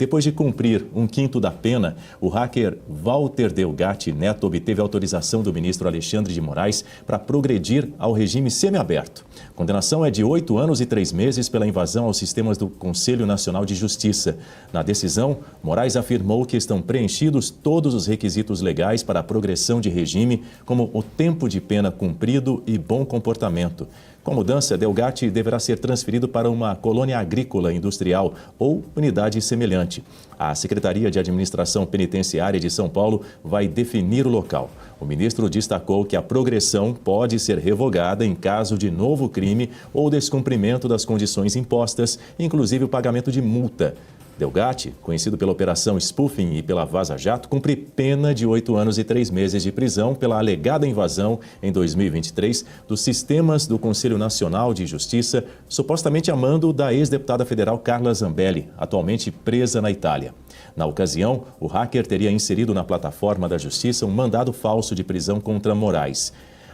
Depois de cumprir 1/5 da pena, o hacker Walter Delgatti Neto obteve autorização do ministro Alexandre de Moraes para progredir ao regime semiaberto. A condenação é de 8 anos e 3 meses pela invasão aos sistemas do Conselho Nacional de Justiça. Na decisão, Moraes afirmou que estão preenchidos todos os requisitos legais para a progressão de regime, como o tempo de pena cumprido e bom comportamento. Com a mudança, Delgatti deverá ser transferido para uma colônia agrícola industrial ou unidade semelhante. A Secretaria de Administração Penitenciária de São Paulo vai definir o local. O ministro destacou que a progressão pode ser revogada em caso de novo crime ou descumprimento das condições impostas, inclusive o pagamento de multa. Delgatti, conhecido pela Operação Spoofing e pela Vaza Jato, cumpre pena de 8 anos e 3 meses de prisão pela alegada invasão, em 2023, dos sistemas do Conselho Nacional de Justiça, supostamente a mando da ex-deputada federal Carla Zambelli, atualmente presa na Itália. Na ocasião, o hacker teria inserido na plataforma da Justiça um mandado falso de prisão contra Moraes.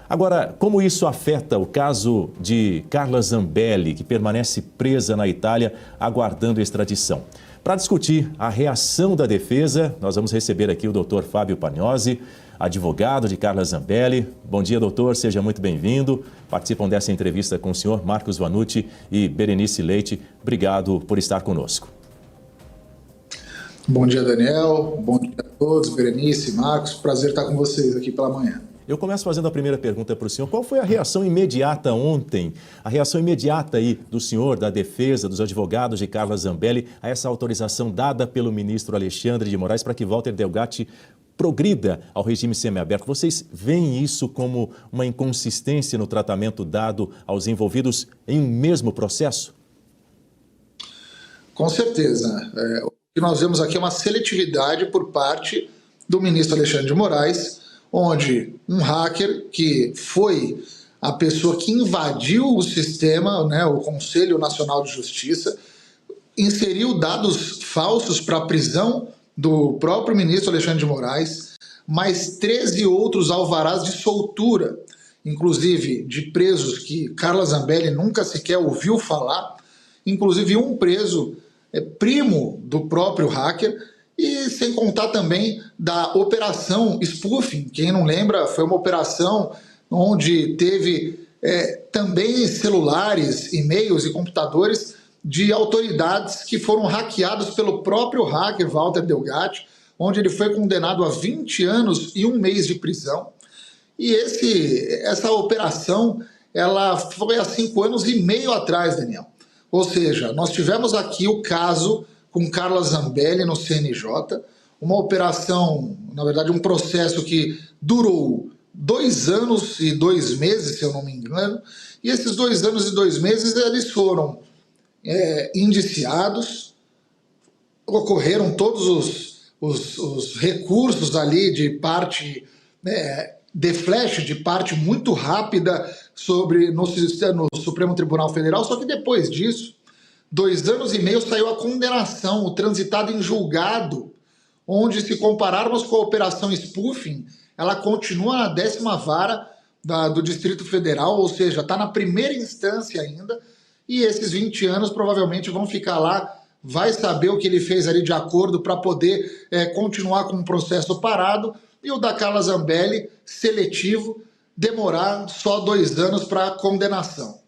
Agora, como isso afeta o caso de Carla Zambelli, que permanece presa na Itália, aguardando extradição? Para discutir a reação da defesa, nós vamos receber aqui o doutor Fábio Pagnosi, advogado de Carla Zambelli. Bom dia, doutor, seja muito bem-vindo. Participam dessa entrevista com o senhor Marcos Vanucci e Berenice Leite. Obrigado por estar conosco. Bom dia, Daniel. Bom dia a todos, Berenice, Marcos. Prazer estar com vocês aqui pela manhã. Eu começo fazendo a primeira pergunta para o senhor. Qual foi a reação imediata ontem, a reação imediata aí do senhor, da defesa, dos advogados de Carla Zambelli, a essa autorização dada pelo ministro Alexandre de Moraes para que Walter Delgatti progrida ao regime semiaberto? Vocês veem isso como uma inconsistência no tratamento dado aos envolvidos em um mesmo processo? Com certeza. O que nós vemos aqui é uma seletividade por parte do ministro Alexandre de Moraes, onde um hacker que foi a pessoa que invadiu o sistema, o Conselho Nacional de Justiça, inseriu dados falsos para a prisão do próprio ministro Alexandre de Moraes, mais 13 outros alvarás de soltura, inclusive de presos que Carla Zambelli nunca sequer ouviu falar, inclusive um preso primo do próprio hacker, e sem contar também da Operação Spoofing. Quem não lembra, foi uma operação onde teve também celulares, e-mails e computadores de autoridades que foram hackeados pelo próprio hacker Walter Delgatti, onde ele foi condenado a 20 anos e 1 mês de prisão. E essa operação ela foi há 5 anos e meio atrás, Daniel. Ou seja, nós tivemos aqui o caso com Carla Zambelli no CNJ, uma operação, na verdade um processo que durou 2 anos e 2 meses, se eu não me engano, e esses 2 anos e 2 meses eles foram indiciados, ocorreram todos os recursos ali de parte, de flash, de parte muito rápida no Supremo Tribunal Federal, só que depois disso, 2 anos e meio saiu a condenação, o transitado em julgado, onde, se compararmos com a Operação Spoofing, ela continua na 10ª vara do Distrito Federal, ou seja, está na primeira instância ainda, e esses 20 anos provavelmente vão ficar lá, vai saber o que ele fez ali de acordo para poder continuar com o processo parado, e o da Carla Zambelli, seletivo, demorar só 2 anos para condenação.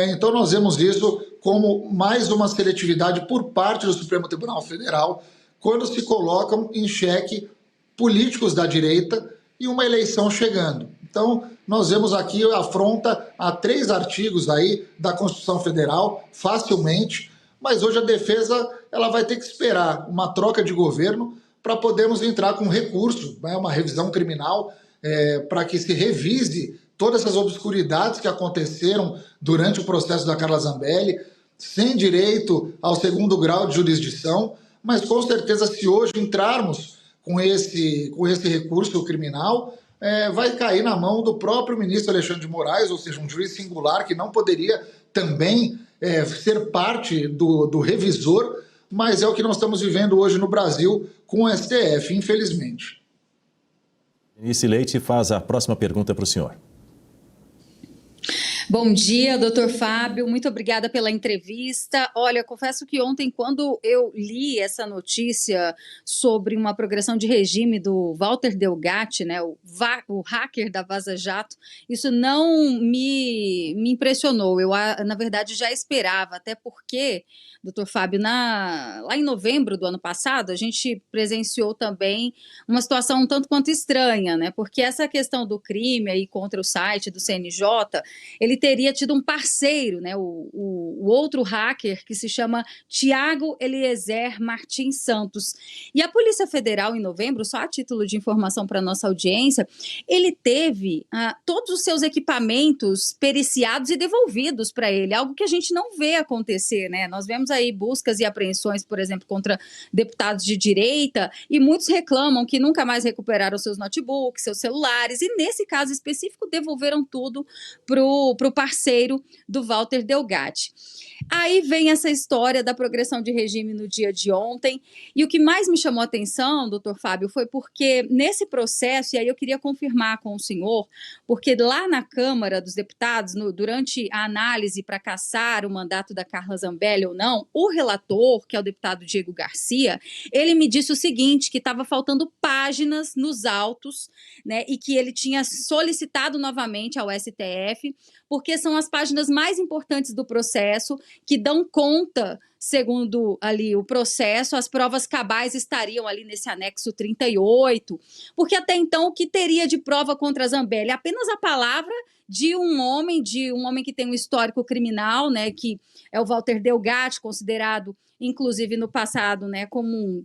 Então nós vemos isso como mais uma seletividade por parte do Supremo Tribunal Federal, quando se colocam em xeque políticos da direita e uma eleição chegando. Então nós vemos aqui a afronta a 3 artigos aí da Constituição Federal, facilmente, mas hoje a defesa ela vai ter que esperar uma troca de governo para podermos entrar com recurso, uma revisão criminal, para que se revise todas essas obscuridades que aconteceram durante o processo da Carla Zambelli, sem direito ao 2º grau de jurisdição, mas com certeza se hoje entrarmos com esse recurso criminal, vai cair na mão do próprio ministro Alexandre de Moraes, ou seja, um juiz singular que não poderia também ser parte do revisor, mas é o que nós estamos vivendo hoje no Brasil com o STF, infelizmente. Berenice Leite faz a próxima pergunta para o senhor. Bom dia, doutor Fábio. Muito obrigada pela entrevista. Olha, confesso que ontem, quando eu li essa notícia sobre uma progressão de regime do Walter Delgatti, né, o hacker da Vaza Jato, isso não me impressionou. Eu, na verdade, já esperava, até porque, doutor Fábio, lá em novembro do ano passado, a gente presenciou também uma situação um tanto quanto estranha, né? Porque essa questão do crime aí contra o site do CNJ, ele teria tido um parceiro, né, o outro hacker, que se chama Tiago Eliezer Martins Santos. E a Polícia Federal, em novembro, só a título de informação para a nossa audiência, ele teve todos os seus equipamentos periciados e devolvidos para ele, algo que a gente não vê acontecer, né? Nós vemos aí buscas e apreensões, por exemplo, contra deputados de direita, e muitos reclamam que nunca mais recuperaram seus notebooks, seus celulares, e nesse caso específico devolveram tudo para o parceiro do Walter Delgatti. Aí vem essa história da progressão de regime no dia de ontem, e o que mais me chamou a atenção, doutor Fábio, foi porque nesse processo, e aí eu queria confirmar com o senhor, porque lá na Câmara dos Deputados, durante a análise para cassar o mandato da Carla Zambelli ou não, o relator, que é o deputado Diego Garcia, ele me disse o seguinte, que estava faltando páginas nos autos, né, e que ele tinha solicitado novamente ao STF, porque são as páginas mais importantes do processo, que dão conta, segundo ali o processo, as provas cabais estariam ali nesse anexo 38, porque até então o que teria de prova contra a Zambelli? Apenas a palavra de um homem que tem um histórico criminal, né, que é o Walter Delgatti, considerado, inclusive no passado, né, como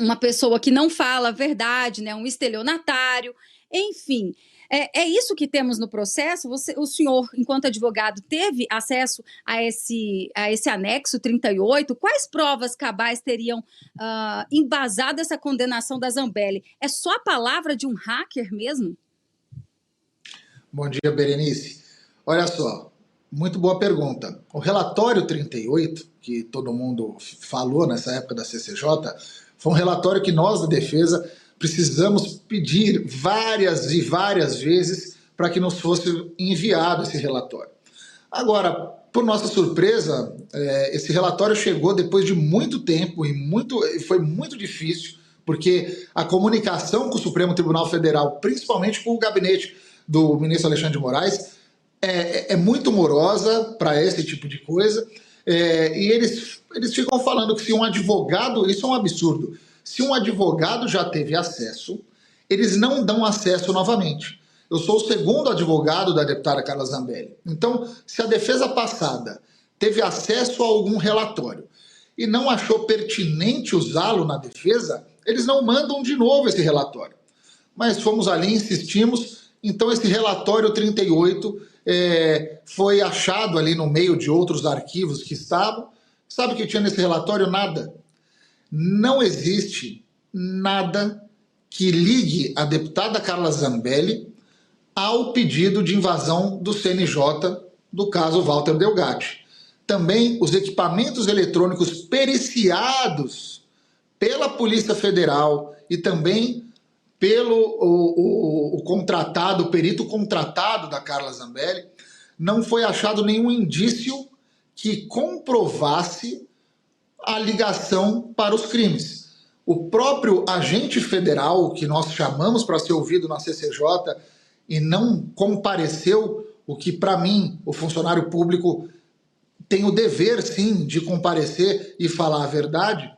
uma pessoa que não fala a verdade, né, um estelionatário, enfim. É isso que temos no processo? O senhor, enquanto advogado, teve acesso a esse anexo 38? Quais provas cabais teriam embasado essa condenação da Zambelli? É só a palavra de um hacker mesmo? Bom dia, Berenice. Olha só, muito boa pergunta. O relatório 38, que todo mundo falou nessa época da CCJ, foi um relatório que nós, da defesa, precisamos pedir várias e várias vezes para que nos fosse enviado esse relatório. Agora, por nossa surpresa, esse relatório chegou depois de muito tempo e foi muito difícil, porque a comunicação com o Supremo Tribunal Federal, principalmente com o gabinete do ministro Alexandre de Moraes, é muito morosa para esse tipo de coisa, e eles ficam falando que se um advogado, isso é um absurdo, se um advogado já teve acesso, eles não dão acesso novamente. Eu sou o segundo advogado da deputada Carla Zambelli. Então, se a defesa passada teve acesso a algum relatório e não achou pertinente usá-lo na defesa, eles não mandam de novo esse relatório. Mas fomos ali, insistimos, então esse relatório 38 foi achado ali no meio de outros arquivos que estavam. Sabe o que tinha nesse relatório? Nada. Não existe nada que ligue a deputada Carla Zambelli ao pedido de invasão do CNJ do caso Walter Delgatti. Também os equipamentos eletrônicos periciados pela Polícia Federal e também pelo o perito contratado da Carla Zambelli, não foi achado nenhum indício que comprovasse a ligação para os crimes. O próprio agente federal, que nós chamamos para ser ouvido na CCJ e não compareceu, o que para mim, o funcionário público, tem o dever sim de comparecer e falar a verdade,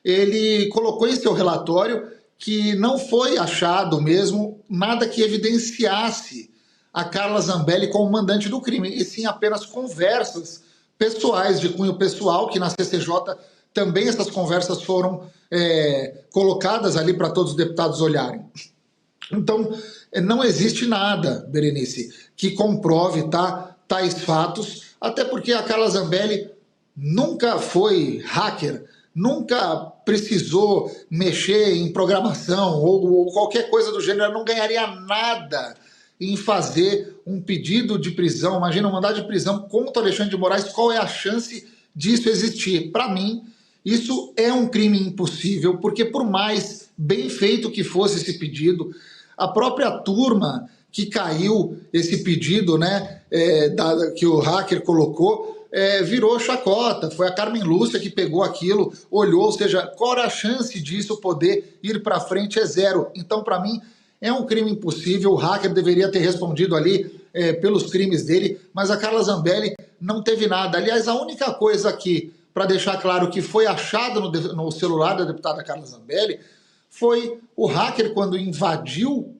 ele colocou em seu relatório que não foi achado mesmo nada que evidenciasse a Carla Zambelli como mandante do crime, e sim apenas conversas pessoais, de cunho pessoal, que na CCJ também essas conversas foram colocadas ali para todos os deputados olharem. Então, não existe nada, Berenice, que comprove tais fatos, até porque a Carla Zambelli nunca foi hacker, nunca precisou mexer em programação ou qualquer coisa do gênero, ela não ganharia nada em fazer um pedido de prisão, imagina um mandado de prisão contra Alexandre de Moraes, qual é a chance disso existir? Para mim, isso é um crime impossível, porque por mais bem feito que fosse esse pedido, a própria turma que caiu esse pedido, né, que o hacker colocou, virou chacota. Foi a Carmen Lúcia que pegou aquilo, olhou, ou seja, qual era a chance disso poder ir para frente? É zero. Então, para mim, é um crime impossível. O hacker deveria ter respondido ali pelos crimes dele, mas a Carla Zambelli não teve nada. Aliás, a única coisa aqui, para deixar claro que foi achado no celular da deputada Carla Zambelli, foi o hacker, quando invadiu,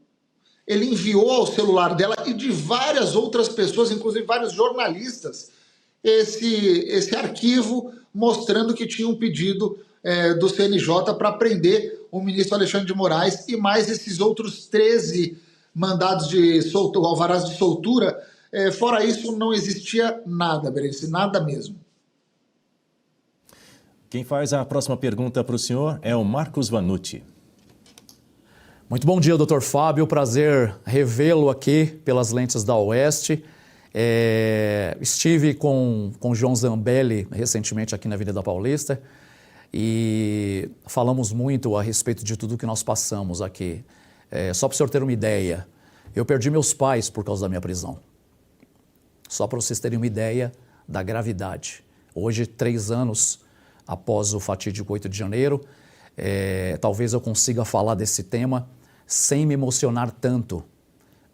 ele enviou ao celular dela e de várias outras pessoas, inclusive vários jornalistas, esse arquivo mostrando que tinha um pedido do CNJ para prender o ministro Alexandre de Moraes e mais esses outros 13 mandados de soltura, alvarás de soltura. Fora isso, não existia nada, Berenice, nada mesmo. Quem faz a próxima pergunta para o senhor é o Marcos Vanucci. Muito bom dia, doutor Fábio. Prazer revê-lo aqui pelas lentes da Oeste. Estive com o João Zambelli recentemente aqui na Avenida Paulista e falamos muito a respeito de tudo que nós passamos aqui. Só para o senhor ter uma ideia, eu perdi meus pais por causa da minha prisão. Só para vocês terem uma ideia da gravidade. Hoje, 3 anos após o fatídico 8 de janeiro, talvez eu consiga falar desse tema sem me emocionar tanto,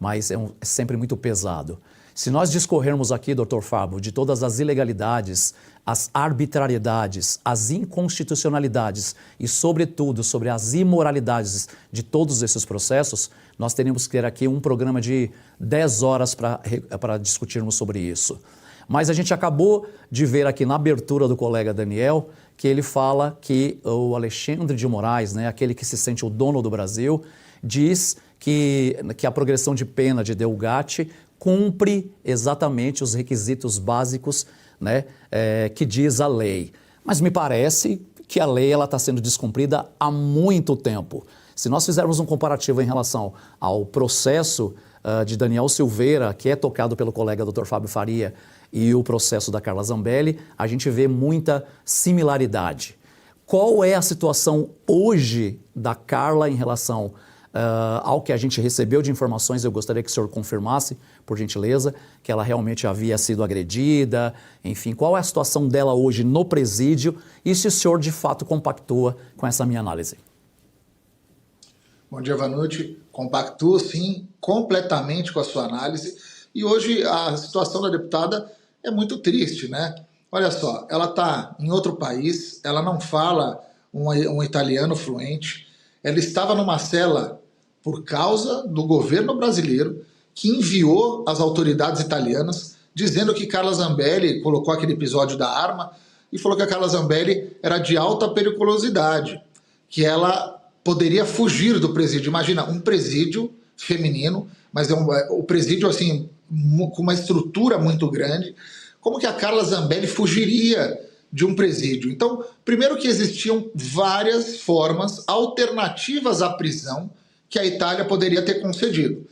mas é sempre muito pesado. Se nós discorrermos aqui, doutor Fábio, de todas as ilegalidades, as arbitrariedades, as inconstitucionalidades e, sobretudo, sobre as imoralidades de todos esses processos, nós teríamos que ter aqui um programa de 10 horas para discutirmos sobre isso. Mas a gente acabou de ver aqui na abertura do colega Daniel que ele fala que o Alexandre de Moraes, né, aquele que se sente o dono do Brasil, diz que a progressão de pena de Delgatti cumpre exatamente os requisitos básicos, né, que diz a lei. Mas me parece que a lei está sendo descumprida há muito tempo. Se nós fizermos um comparativo em relação ao processo de Daniel Silveira, que é tocado pelo colega Dr. Fábio Faria, e o processo da Carla Zambelli, a gente vê muita similaridade. Qual é a situação hoje da Carla em relação ao que a gente recebeu de informações? Eu gostaria que o senhor confirmasse, por gentileza, que ela realmente havia sido agredida, enfim, qual é a situação dela hoje no presídio e se o senhor de fato compactua com essa minha análise? Bom dia, Vanucci. Compactuo, sim, completamente com a sua análise. E hoje a situação da deputada é muito triste, né? Olha só, ela está em outro país, ela não fala um italiano fluente, ela estava numa cela por causa do governo brasileiro, que enviou às autoridades italianas, dizendo que Carla Zambelli colocou aquele episódio da arma e falou que a Carla Zambelli era de alta periculosidade, que ela poderia fugir do presídio. Imagina, um presídio feminino, mas o presídio assim, com uma estrutura muito grande. Como que a Carla Zambelli fugiria de um presídio? Então, primeiro que existiam várias formas alternativas à prisão que a Itália poderia ter concedido.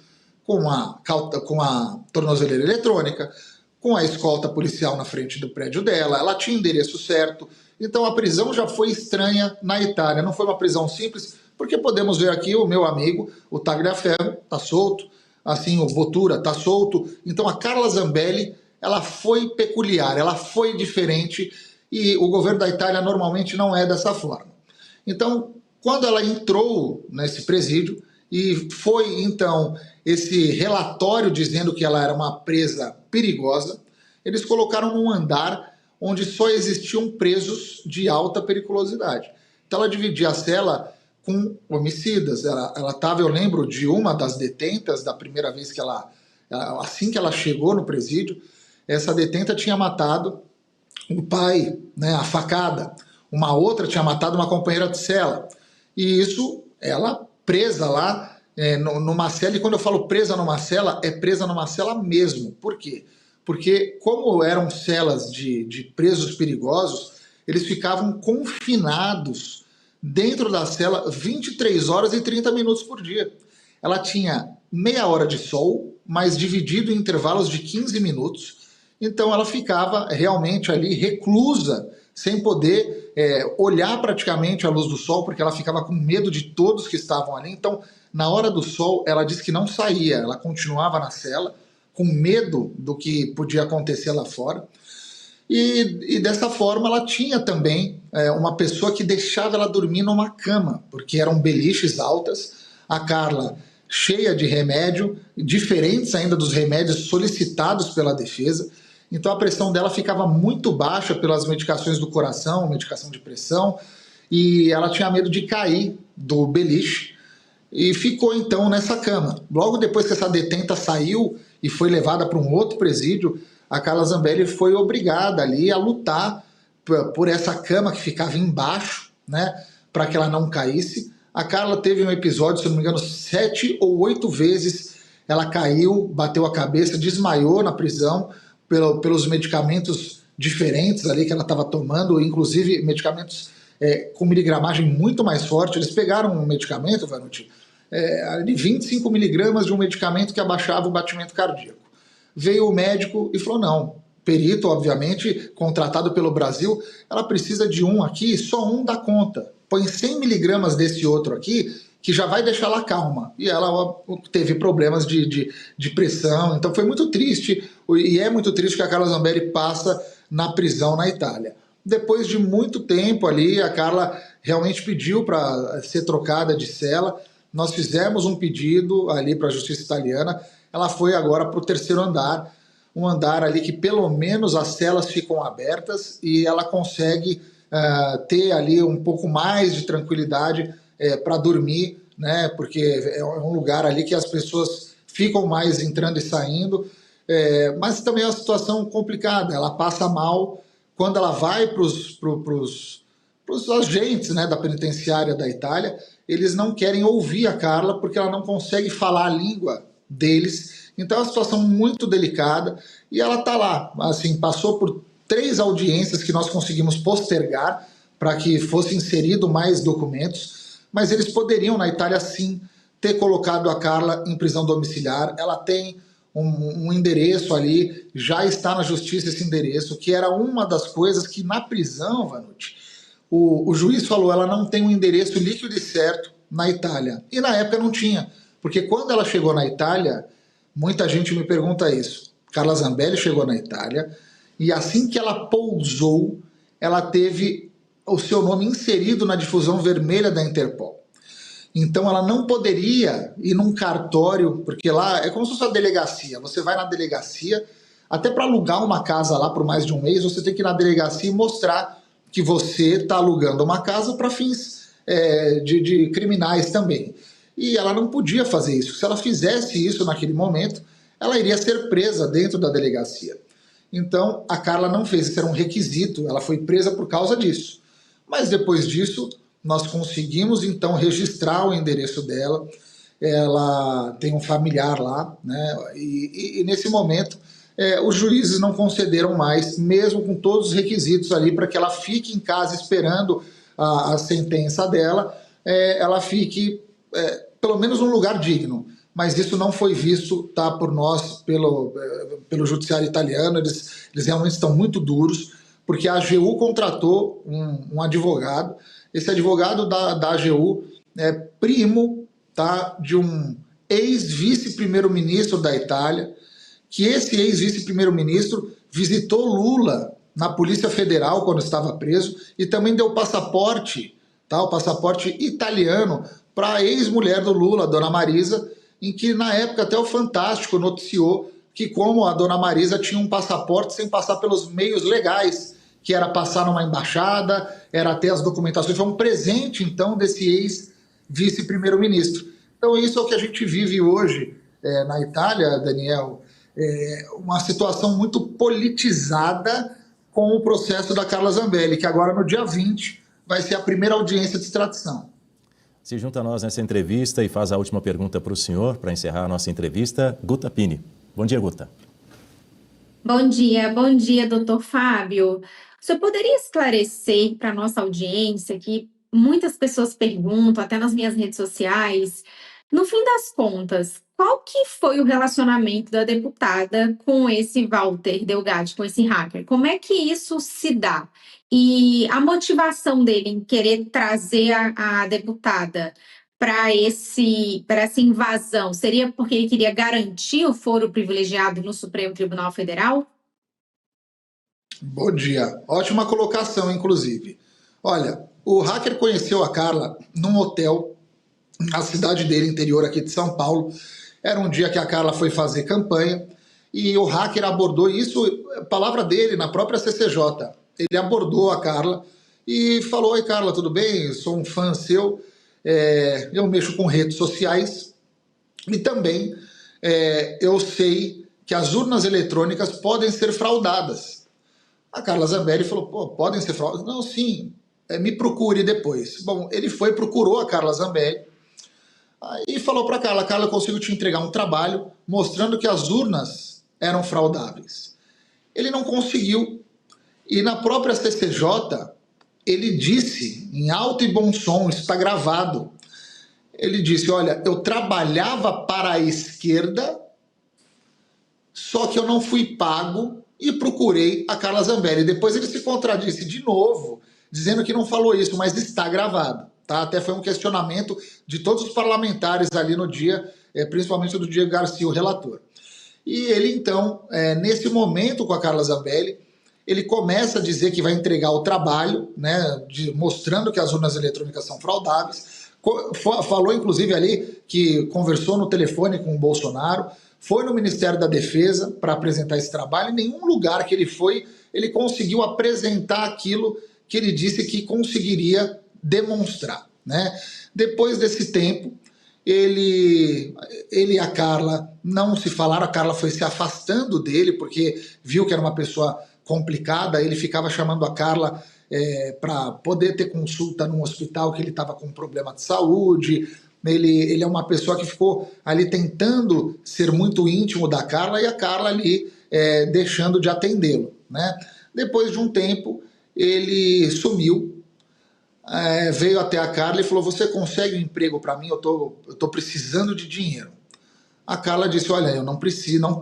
Com a tornozeleira eletrônica, com a escolta policial na frente do prédio dela, ela tinha endereço certo. Então a prisão já foi estranha na Itália, não foi uma prisão simples, porque podemos ver aqui o meu amigo, o Tagliaferro, está solto, assim o Bottura está solto. Então a Carla Zambelli, ela foi peculiar, ela foi diferente e o governo da Itália normalmente não é dessa forma. Então, quando ela entrou nesse presídio e foi então esse relatório dizendo que ela era uma presa perigosa, eles colocaram num andar onde só existiam presos de alta periculosidade. Então ela dividia a cela com homicidas. Ela estava, eu lembro de uma das detentas, da primeira vez que assim que ela chegou no presídio, essa detenta tinha matado o pai, né, a facada. Uma outra tinha matado uma companheira de cela. E isso, ela presa lá numa cela, e quando eu falo presa numa cela, é presa numa cela mesmo. Por quê? Porque como eram celas de presos perigosos, eles ficavam confinados dentro da cela 23 horas e 30 minutos por dia. Ela tinha meia hora de sol, mas dividido em intervalos de 15 minutos. Então ela ficava realmente ali reclusa sem poder olhar praticamente a luz do sol, porque ela ficava com medo de todos que estavam ali. Então, na hora do sol, ela disse que não saía, ela continuava na cela, com medo do que podia acontecer lá fora. E dessa forma ela tinha também uma pessoa que deixava ela dormir numa cama, porque eram beliches altas. A Carla, cheia de remédio, diferentes ainda dos remédios solicitados pela defesa. Então a pressão dela ficava muito baixa pelas medicações do coração, medicação de pressão, e ela tinha medo de cair do beliche e ficou então nessa cama. Logo depois que essa detenta saiu e foi levada para um outro presídio, a Carla Zambelli foi obrigada ali a lutar por essa cama que ficava embaixo, né, para que ela não caísse. A Carla teve um episódio, se não me engano, 7 ou 8 vezes ela caiu, bateu a cabeça, desmaiou na prisão pelos medicamentos diferentes ali que ela estava tomando, inclusive medicamentos com miligramagem muito mais forte. Eles pegaram um medicamento, Vanucci, de 25 miligramas de um medicamento que abaixava o batimento cardíaco. Veio o médico e falou, não, perito, obviamente, contratado pelo Brasil, ela precisa de um aqui, só um dá conta. Põe 100 miligramas desse outro aqui, que já vai deixar ela calma. E ela teve problemas de pressão, então foi muito triste, e é muito triste que a Carla Zambelli passa na prisão na Itália. Depois de muito tempo ali, a Carla realmente pediu para ser trocada de cela. Nós fizemos um pedido ali para a Justiça Italiana. Ela foi agora para o 3º andar, um andar ali que pelo menos as celas ficam abertas e ela consegue ter ali um pouco mais de tranquilidade para dormir, né? Porque é um lugar ali que as pessoas ficam mais entrando e saindo, mas também é uma situação complicada. Ela passa mal quando ela vai para os agentes, né, da penitenciária da Itália. Eles não querem ouvir a Carla porque ela não consegue falar a língua deles. Então é uma situação muito delicada e ela está lá, assim, passou por 3 audiências que nós conseguimos postergar para que fosse inserido mais documentos, mas eles poderiam na Itália sim ter colocado a Carla em prisão domiciliar. Ela tem um endereço ali, já está na justiça esse endereço, que era uma das coisas que na prisão, Vanucci, o juiz falou, ela não tem um endereço líquido e certo na Itália. E na época não tinha, porque quando ela chegou na Itália, muita gente me pergunta isso. Carla Zambelli chegou na Itália e assim que ela pousou, ela teve o seu nome inserido na difusão vermelha da Interpol. Então ela não poderia ir num cartório, porque lá é como se fosse uma delegacia. Você vai na delegacia, até para alugar uma casa lá por mais de um mês, você tem que ir na delegacia e mostrar que você está alugando uma casa para fins de criminais também. E ela não podia fazer isso. Se ela fizesse isso naquele momento, ela iria ser presa dentro da delegacia. Então, a Carla não fez, isso era um requisito, ela foi presa por causa disso. Mas depois disso, nós conseguimos então registrar o endereço dela, ela tem um familiar lá, né? E nesse momento, os juízes não concederam mais, mesmo com todos os requisitos ali, para que ela fique em casa esperando a sentença dela, ela fique pelo menos num lugar digno. Mas isso não foi visto, tá, por nós, pelo judiciário italiano. Eles realmente estão muito duros, porque a AGU contratou um advogado. Esse advogado da AGU é primo, tá, de um ex-vice-primeiro-ministro da Itália, que esse ex-vice-primeiro-ministro visitou Lula na Polícia Federal quando estava preso e também deu passaporte, tá, o passaporte italiano para a ex-mulher do Lula, a dona Marisa, em que na época até o Fantástico noticiou que como a dona Marisa tinha um passaporte sem passar pelos meios legais, que era passar numa embaixada, era ter as documentações, foi um presente então desse ex-vice-primeiro-ministro. Então isso é o que a gente vive hoje na Itália, Daniel, uma situação muito politizada com o processo da Carla Zambelli, que agora no dia 20 vai ser a primeira audiência de extradição. Se junta a nós nessa entrevista e faz a última pergunta para o senhor, para encerrar a nossa entrevista, Guta Pini. Bom dia, Guta. Bom dia, doutor Fábio. O senhor poderia esclarecer para a nossa audiência, que muitas pessoas perguntam, até nas minhas redes sociais, no fim das contas, qual que foi o relacionamento da deputada com esse Walter Delgatti, com esse hacker? Como é que isso se dá? E a motivação dele em querer trazer a deputada para essa invasão seria porque ele queria garantir o foro privilegiado no Supremo Tribunal Federal? Bom dia. Ótima colocação, inclusive. Olha, o hacker conheceu a Carla num hotel na cidade dele, interior aqui de São Paulo. Era um dia que a Carla foi fazer campanha e o hacker abordou isso, palavra dele, na própria CCJ. Ele abordou a Carla e falou: oi, Carla, tudo bem? Eu sou um fã seu, eu mexo com redes sociais e também eu sei que as urnas eletrônicas podem ser fraudadas. A Carla Zambelli falou: pô, podem ser fraudadas? Não, sim, me procure depois. Bom, ele procurou a Carla Zambelli e falou para a Carla: Carla, eu consigo te entregar um trabalho mostrando que as urnas eram fraudáveis. Ele não conseguiu. E na própria CCJ, ele disse, em alto e bom som, isso está gravado, ele disse: olha, eu trabalhava para a esquerda, só que eu não fui pago e procurei a Carla Zambelli. Depois ele se contradisse de novo, dizendo que não falou isso, mas está gravado. Tá? Até foi um questionamento de todos os parlamentares ali no dia, principalmente do Diego Garcia, o relator. E ele, então, nesse momento com a Carla Zambelli, ele começa a dizer que vai entregar o trabalho, né, mostrando que as urnas eletrônicas são fraudáveis. Falou, inclusive, ali que conversou no telefone com o Bolsonaro, foi no Ministério da Defesa para apresentar esse trabalho. Em nenhum lugar que ele foi, ele conseguiu apresentar aquilo que ele disse que conseguiria demonstrar, né? Depois desse tempo, ele e a Carla não se falaram. A Carla foi se afastando dele porque viu que era uma pessoa complicada. Ele ficava chamando a Carla para poder ter consulta num hospital que ele estava com um problema de saúde. Ele é uma pessoa que ficou ali tentando ser muito íntimo da Carla e a Carla ali deixando de atendê-lo, né? Depois de um tempo, ele sumiu. Veio até a Carla e falou: você consegue um emprego para mim? Eu tô precisando de dinheiro. A Carla disse: olha, eu não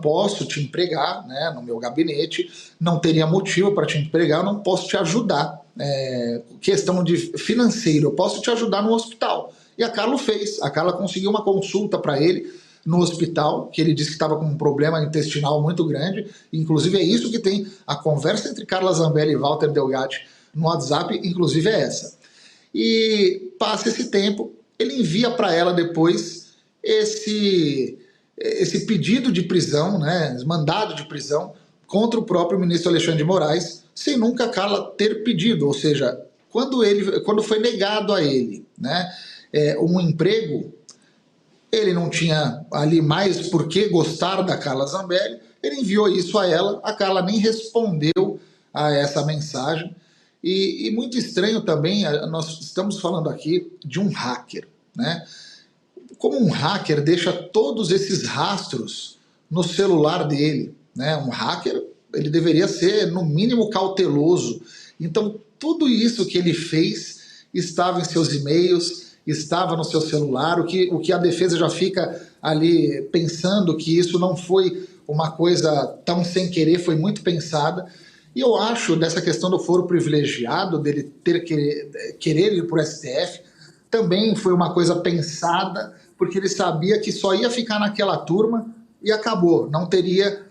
posso te empregar, né, no meu gabinete, não teria motivo para te empregar, eu não posso te ajudar. Questão de financeiro, eu posso te ajudar no hospital. E a Carla fez. A Carla conseguiu uma consulta para ele no hospital, que ele disse que estava com um problema intestinal muito grande. Inclusive é isso que tem a conversa entre Carla Zambelli e Walter Delgatti no WhatsApp, inclusive é essa. E passa esse tempo, ele envia para ela depois esse pedido de prisão, né, mandado de prisão contra o próprio ministro Alexandre de Moraes, sem nunca a Carla ter pedido. Ou seja, quando foi negado a ele, né, um emprego, ele não tinha ali mais por que gostar da Carla Zambelli, ele enviou isso a ela, a Carla nem respondeu a essa mensagem. E muito estranho também, nós estamos falando aqui de um hacker, né? Como um hacker deixa todos esses rastros no celular dele, né? Um hacker, ele deveria ser, no mínimo, cauteloso. Então, tudo isso que ele fez estava em seus e-mails, estava no seu celular, o que a defesa já fica ali pensando que isso não foi uma coisa tão sem querer, foi muito pensada. E eu acho, dessa questão do foro privilegiado, dele querer ir para o STF, também foi uma coisa pensada, porque ele sabia que só ia ficar naquela turma e acabou, não teria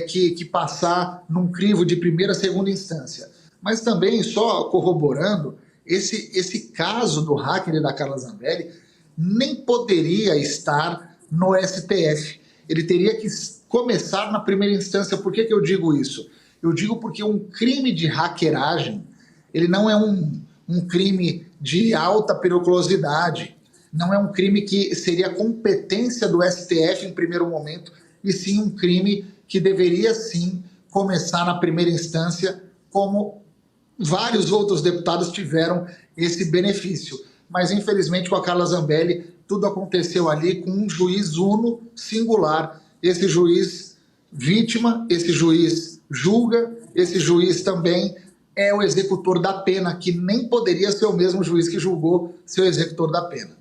que passar num crivo de primeira, segunda instância. Mas também, só corroborando, esse caso do hacker e da Carla Zambelli nem poderia estar no STF. Ele teria que começar na primeira instância. Por que eu digo isso? Eu digo porque um crime de hackeragem, ele não é um crime de alta periculosidade, não é um crime que seria competência do STF em primeiro momento, e sim um crime que deveria sim começar na primeira instância, como vários outros deputados tiveram esse benefício. Mas infelizmente com a Carla Zambelli tudo aconteceu ali com um juiz uno, singular, esse juiz vítima, esse juiz julga, esse juiz também é o executor da pena, que nem poderia ser o mesmo juiz que julgou ser o executor da pena.